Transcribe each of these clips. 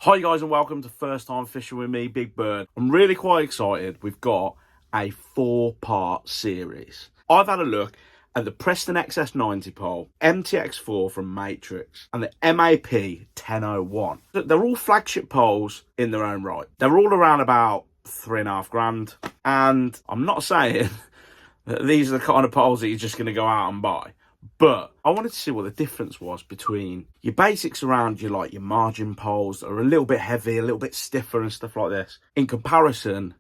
Hi guys and welcome to First Time Fishing with me, Big Bird. I'm really quite excited. We've got a 4-part series. I've had a look at the Preston XS90 Pole, MTX4 from Matrix, and the MAP 1001. They're all flagship poles in their own right. They're all around about £3,500. And I'm not saying that these are the kind of poles that you're just going to go out and buy. But I wanted to see what the difference was between your basics around your margin poles that are a little bit heavy, a little bit stiffer and stuff like this, in comparison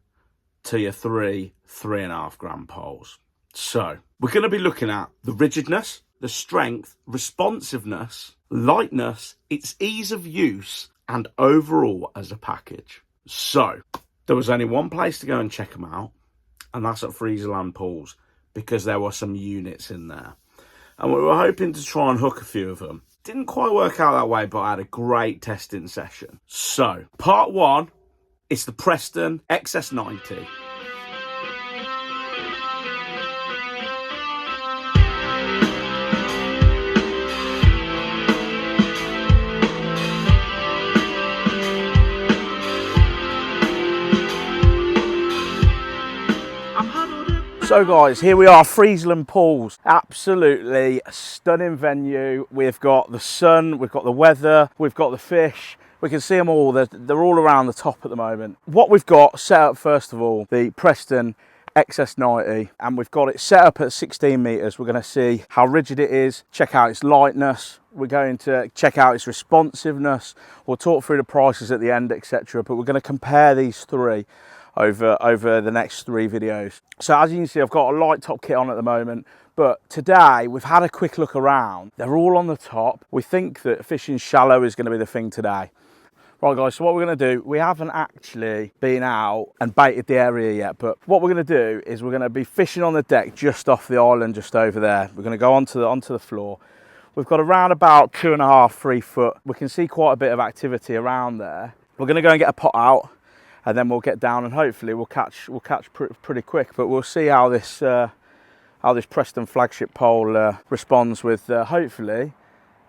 to your £3.5 poles. So we're going to be looking at the rigidness, the strength, responsiveness, lightness, its ease of use, and overall as a package. So there was only one place to go and check them out, and that's at Friesland Pools, because there were some units in there. And we were hoping to try and hook a few of them. Didn't quite work out that way, but I had a great testing session. So, part 1, it's the Preston XS90. So guys, here we are, Friesland Pools. Absolutely stunning venue. We've got the sun, we've got the weather, we've got the fish. We can see them all, they're all around the top at the moment. What we've got set up, first of all, the Preston XS90, and we've got it set up at 16 meters. We're going to see how rigid it is, check out its lightness. We're going to check out its responsiveness. We'll talk through the prices at the end, etc. But we're going to compare these three over the next 3 videos. So as you can see, I've got a light top kit on at the moment, but today we've had a quick look around. They're all on the top. We think that fishing shallow is going to be the thing today. Right guys, so what we're going to do, we haven't actually been out and baited the area yet, but what we're going to do is we're going to be fishing on the deck just off the island, just over there. We're going to go onto the floor. We've got around about 2.5, 3 foot. We can see quite a bit of activity around there. We're going to go and get a pot out, and then we'll get down and hopefully we'll catch pretty quick. But we'll see how this Preston flagship pole responds with hopefully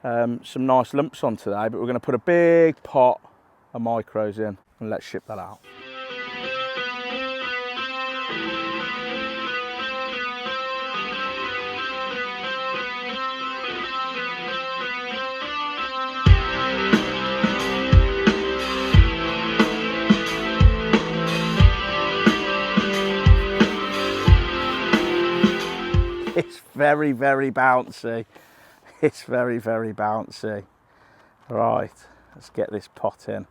some nice lumps on today. But we're going to put a big pot of micros in and let's ship that out. It's very, very bouncy. It's very, very bouncy. Right, let's get this pot in.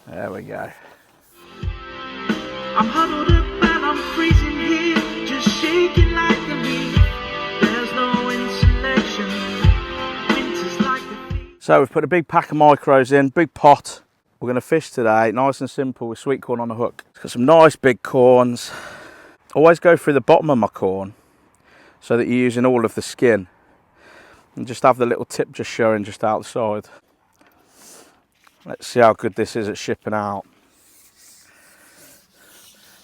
There we go. I'm huddled up and I'm freezing here, just shaking like a leaf. There's no insulation. Winter's like the thief. So we've put a big pack of micros in, big pot. We're going to fish today, nice and simple, with sweet corn on a hook. It's got some nice big corns. Always go through the bottom of my corn so that you're using all of the skin. And just have the little tip just showing just outside. Let's see how good this is at shipping out.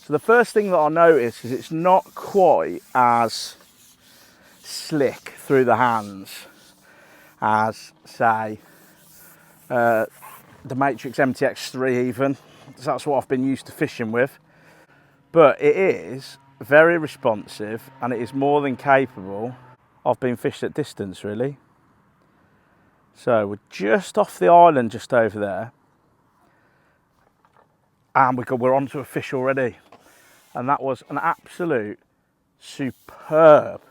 So the first thing that I notice is it's not quite as slick through the hands as, say, the Matrix MTX4 even. So that's what I've been used to fishing with. But it is very responsive and it is more than capable of being fished at distance, really. So we're just off the island, just over there. And we're onto a fish already. And that was an absolute superb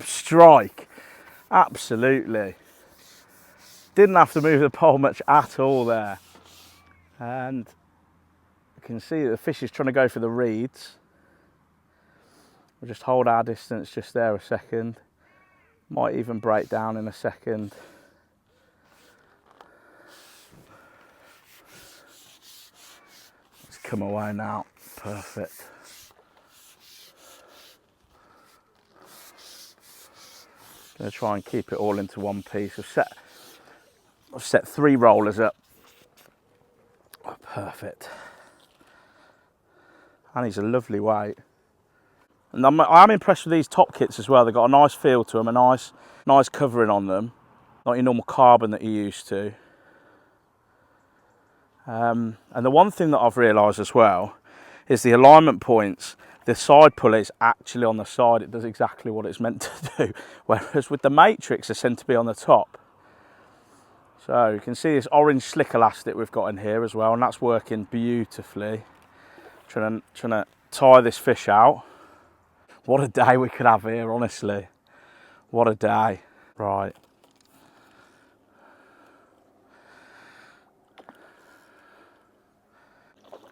strike. Absolutely. Didn't have to move the pole much at all there. And you can see that the fish is trying to go for the reeds. We'll just hold our distance just there a second. Might even break down in a second. come away now. Perfect. Going to try and keep it all into one piece. I've set 3 rollers up. Oh, perfect. And he's a lovely weight. And I'm impressed with these top kits as well. They've got a nice feel to them, a nice covering on them. Not your normal carbon that you're used to. And the one thing that I've realised as well is the alignment points. The side pulley is actually on the side. It does exactly what it's meant to do. Whereas with the Matrix, they tend to be on the top. So you can see this orange slick elastic we've got in here as well, and that's working beautifully. Trying to tie this fish out. What a day we could have here, honestly. What a day. Right.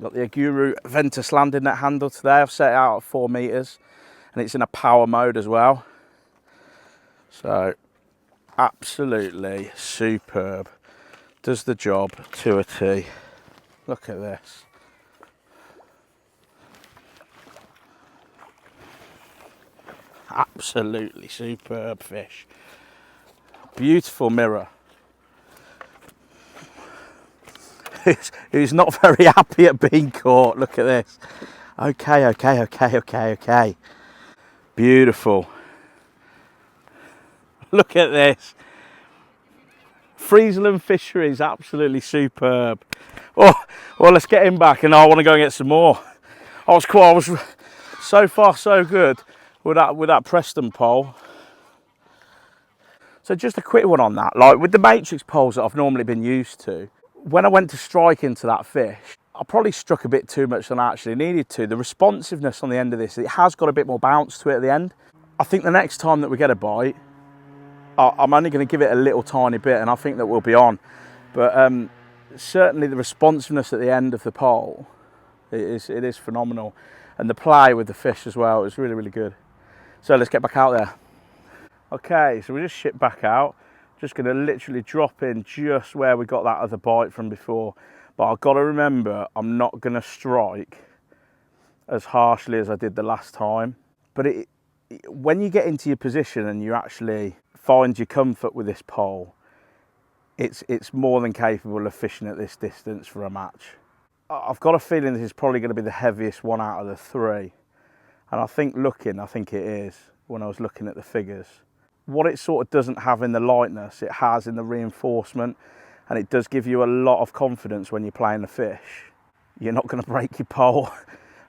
Got the Aguru Ventus landing net handle today. I've set it out at 4 meters and it's in a power mode as well. So absolutely superb. Does the job to a T. Look at this. Absolutely superb fish. Beautiful mirror. Who's not very happy at being caught. Look at this. Okay. Beautiful. Look at this. Friesland Fisheries, absolutely superb. Oh, well, let's get him back, and I want to go and get some more. I was so far so good with that Preston pole. So just a quick one on that. Like with the Matrix poles that I've normally been used to, when I went to strike into that fish, I probably struck a bit too much than I actually needed to. The responsiveness on the end of this, it has got a bit more bounce to it at the end. I think the next time that we get a bite, I'm only going to give it a little tiny bit, and I think that we'll be on. But certainly the responsiveness at the end of the pole, it is phenomenal. And the play with the fish as well is really, really good. So let's get back out there. Okay, so we just shipped back out. Just going to literally drop in just where we got that other bite from before. But I've got to remember, I'm not going to strike as harshly as I did the last time. But when you get into your position and you actually find your comfort with this pole, it's more than capable of fishing at this distance for a match. I've got a feeling this is probably going to be the heaviest one out of the 3. And I think it is, when I was looking at the figures. What it sort of doesn't have in the lightness, it has in the reinforcement, and it does give you a lot of confidence when you're playing the fish. You're not going to break your pole.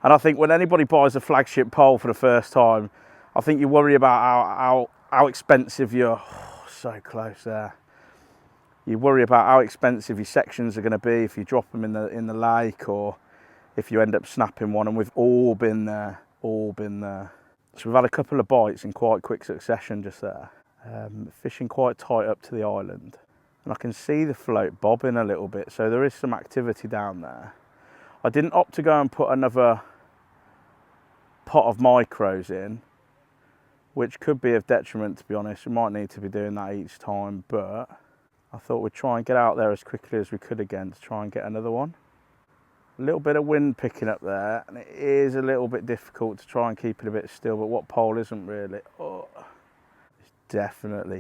And I think when anybody buys a flagship pole for the first time, I think you worry about how expensive so close there. You worry about how expensive your sections are going to be if you drop them in the lake, or if you end up snapping one, and we've all been there. So we've had a couple of bites in quite quick succession just there. Fishing quite tight up to the island. And I can see the float bobbing a little bit, so there is some activity down there. I didn't opt to go and put another pot of micros in, which could be of detriment, to be honest. We might need to be doing that each time, but I thought we'd try and get out there as quickly as we could again to try and get another one. A little bit of wind picking up there, and it is a little bit difficult to try and keep it a bit still, but what pole isn't really? Oh, it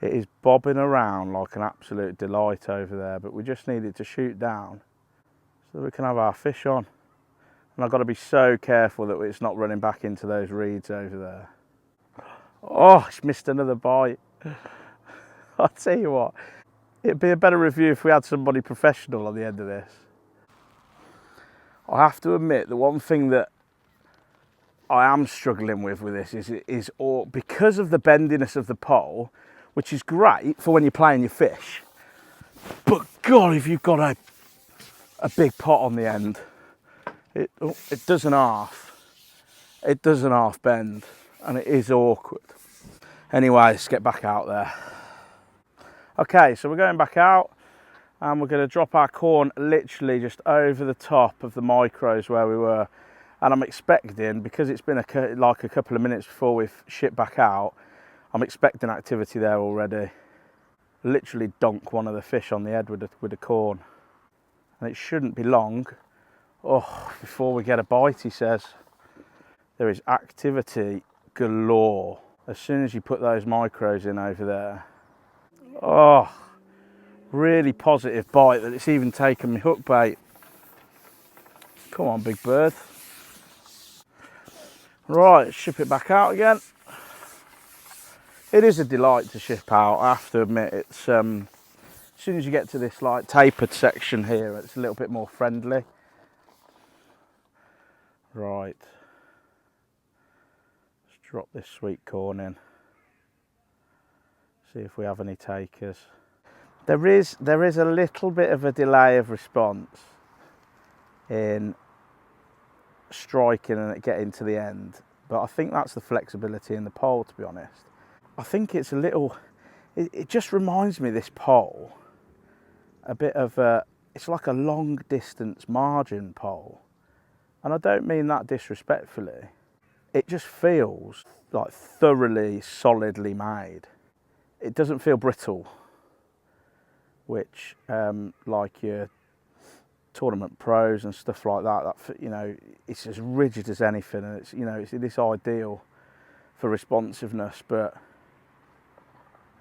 is bobbing around like an absolute delight over there, but we just need it to shoot down so we can have our fish on. And I've got to be so careful that it's not running back into those reeds over there. Oh, it's missed another bite. I'll tell you what, it'd be a better review if we had somebody professional on the end of this. I have to admit, the one thing that I am struggling with this is because of the bendiness of the pole, which is great for when you're playing your fish. But God, if you've got a big pot on the end, it doesn't half. It doesn't half bend, and it is awkward. Anyway, let's get back out there. Okay, so we're going back out, and we're going to drop our corn literally just over the top of the micros where we were. And I'm expecting, because it's been like a couple of minutes before we've shipped back out, I'm expecting activity there already. Literally donk one of the fish on the head with the corn. And it shouldn't be long Oh, before we get a bite, he says, there is activity galore. As soon as you put those micros in over there. Oh, really positive bite that it's even taken me hook bait. Come on, big bird. Right, ship it back out again. It is a delight to ship out, I have to admit. It's as soon as you get to this like tapered section here, it's a little bit more friendly. Right, let's drop this sweet corn in. See if we have any takers. There is a little bit of a delay of response in striking and getting to the end, but I think that's the flexibility in the pole, to be honest. I think it's a little, it just reminds me, this pole, a bit of a, it's like a long distance margin pole. And I don't mean that disrespectfully. It just feels like thoroughly, solidly made. It doesn't feel brittle, which like your tournament pros and stuff like that, you know, it's as rigid as anything, and it's, you know, it's this ideal for responsiveness. But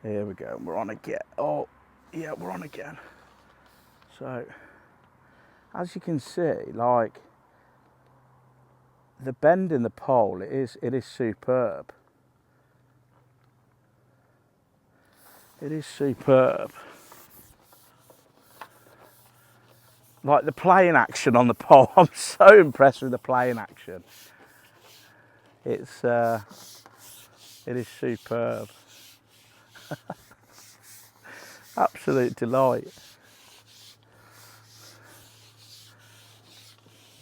here we go, we're on again. Oh yeah, we're on again. So as you can see, like the bend in the pole, it is superb. It is superb. Like the playing action on the pole, I'm so impressed with the playing action. It is superb. Absolute delight.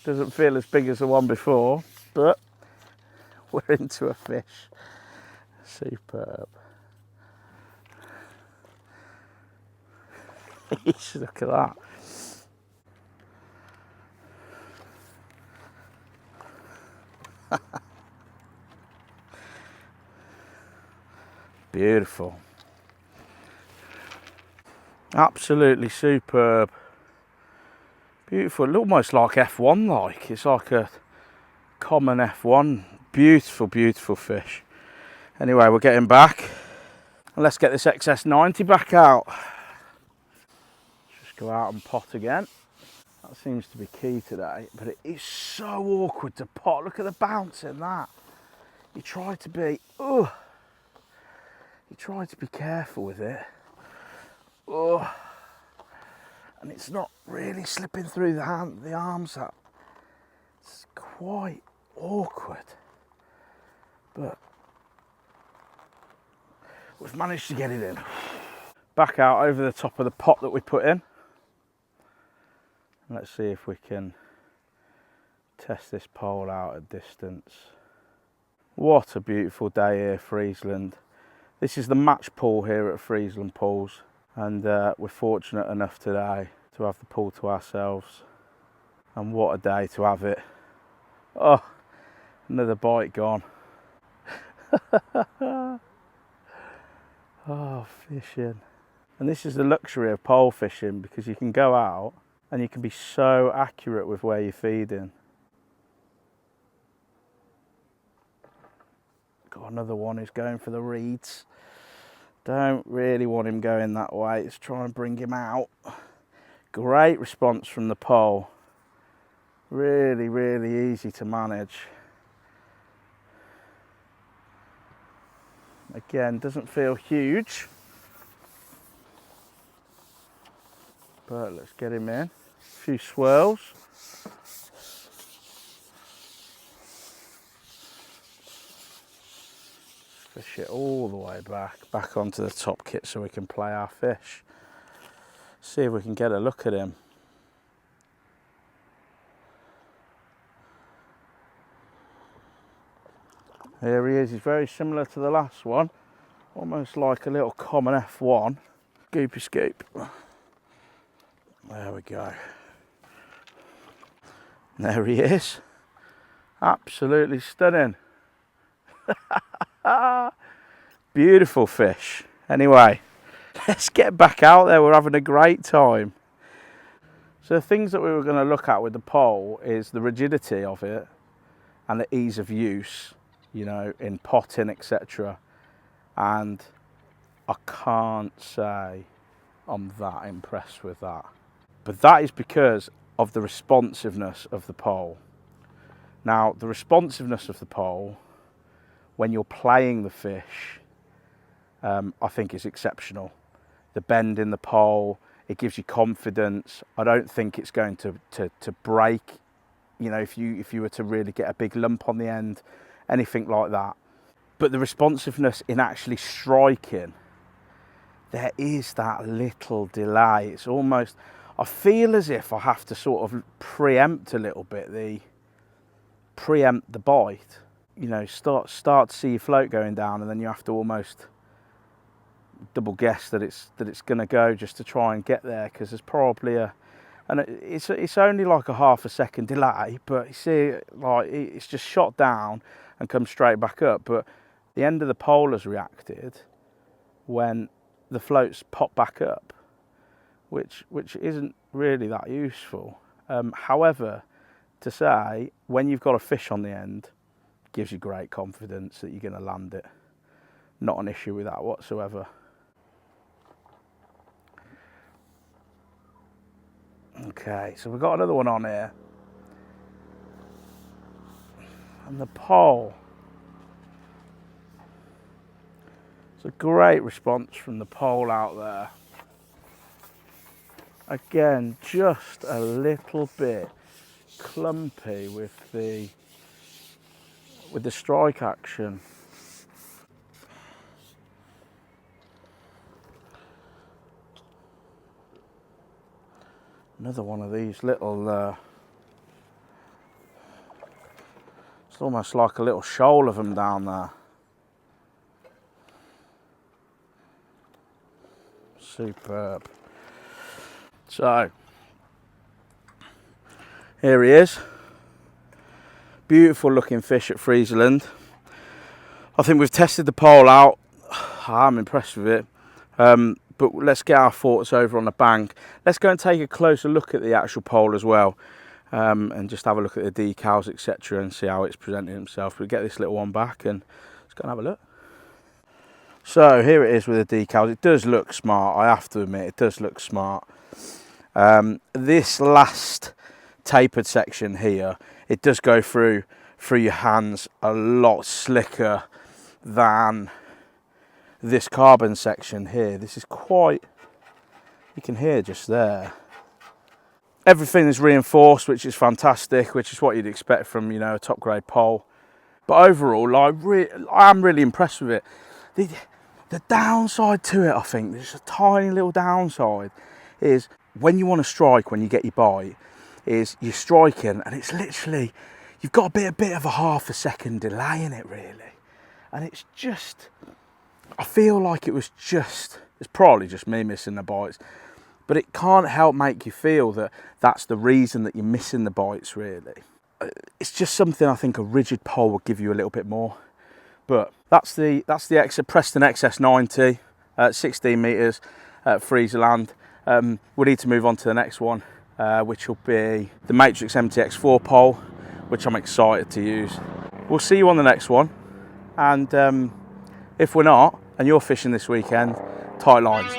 Doesn't feel as big as the one before, but we're into a fish. Superb. Look at that. Beautiful. Absolutely superb. Beautiful, almost like F1 like. It's like a common F1. Beautiful, beautiful fish. Anyway, we're getting back. And let's get this XS90 back out. Just go out and pot again. That seems to be key today, but it is so awkward to pot. Look at the bounce in that. You try to be, you try to be careful with it. And it's not really slipping through the arms up. It's quite awkward, but we've managed to get it in. Back out over the top of the pot that we put in. Let's see if we can test this pole out at distance. What a beautiful day here, Friesland. This is the match pool here at Friesland Pools, and we're fortunate enough today to have the pool to ourselves. And what a day to have it. Oh, another bite gone. Oh, fishing. And this is the luxury of pole fishing, because you can go out and you can be so accurate with where you're feeding. Got another one who's going for the reeds. Don't really want him going that way. Let's try and bring him out. Great response from the pole. Really, really easy to manage. Again, doesn't feel huge, but let's get him in. A few swirls. Fish it all the way back onto the top kit so we can play our fish. See if we can get a look at him. Here he is. He's very similar to the last one, almost like a little common F1. Scoopy scoop. There we go. There he is. Absolutely stunning. Beautiful fish. Anyway, let's get back out there. We're having a great time. So the things that we were going to look at with the pole is the rigidity of it and the ease of use, you know, in potting, etc. And I can't say I'm that impressed with that. But that is because of the responsiveness of the pole. Now, the responsiveness of the pole, when you're playing the fish, I think is exceptional. The bend in the pole, it gives you confidence. I don't think it's going to break, you know, if you were to really get a big lump on the end, anything like that. But the responsiveness in actually striking, there is that little delay. It's almost, I feel as if I have to sort of preempt a little bit, preempt the bite. You know, start to see your float going down, and then you have to almost double guess that it's going to go just to try and get there, because there's probably it's only like a half a second delay, but you see, like, it's just shot down and come straight back up. But the end of the pole has reacted when the floats pop back up, which isn't really that useful. However, to say, when you've got a fish on the end, gives you great confidence that you're going to land it. Not an issue with that whatsoever. Okay, so we've got another one on here. And the pole. It's a great response from the pole out there. Again, just a little bit clumpy with the strike action. Another one of these little, it's almost like a little shoal of them down there. Superb. So, here he is. Beautiful looking fish at Friesland. I think we've tested the pole out. I'm impressed with it. But let's get our thoughts over on the bank. Let's go and take a closer look at the actual pole as well, and just have a look at the decals, etc., and see how it's presenting itself. We'll get this little one back and let's go and have a look. So here it is with the decals. It does look smart, I have to admit, it does look smart. This last tapered section here, it does go through your hands a lot slicker than this carbon section here. This is quite, you can hear just there. Everything is reinforced, which is fantastic, which is what you'd expect from, you know, a top grade pole. But overall, I am really impressed with it. The downside to it, I think, there's a tiny little downside, is when you want to strike, when you get your bite, is you're striking and it's literally, you've got a bit of a half a second delay in it, really. And it's just, I feel like it's probably just me missing the bites, but it can't help make you feel that that's the reason that you're missing the bites, really. It's just something I think a rigid pole would give you a little bit more. But that's the Preston XS90 at 16 metres at Friesland. We need to move on to the next one, which will be the Matrix MTX4 pole, which I'm excited to use. We'll see you on the next one, and if we're not, and you're fishing this weekend, tight lines.